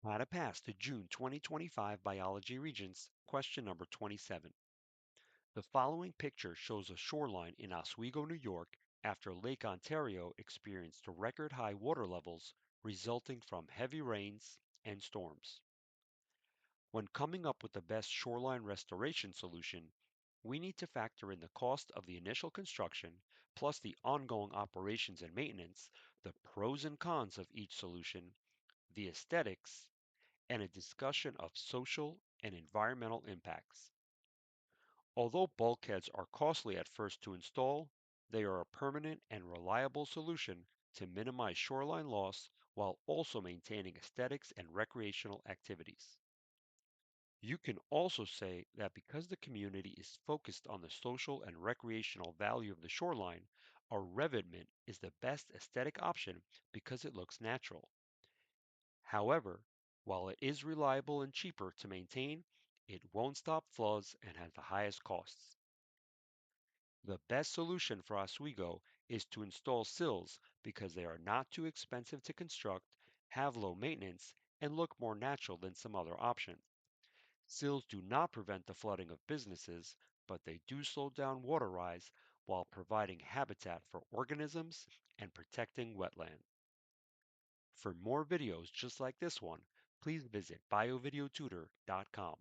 How to pass the June 2025 Biology Regents, question number 27. The following picture shows a shoreline in Oswego, New York, after Lake Ontario experienced record high water levels resulting from heavy rains and storms. When coming up with the best shoreline restoration solution, we need to factor in the cost of the initial construction, plus the ongoing operations and maintenance, the pros and cons of each solution, the aesthetics, and a discussion of social and environmental impacts. Although bulkheads are costly at first to install, they are a permanent and reliable solution to minimize shoreline loss while also maintaining aesthetics and recreational activities. You can also say that because the community is focused on the social and recreational value of the shoreline, a revetment is the best aesthetic option because it looks natural. However, while it is reliable and cheaper to maintain, it won't stop floods and has the highest costs. The best solution for Oswego is to install sills because they are not too expensive to construct, have low maintenance, and look more natural than some other options. Sills do not prevent the flooding of businesses, but they do slow down water rise while providing habitat for organisms and protecting wetland. For more videos just like this one, please visit biovideotutor.com.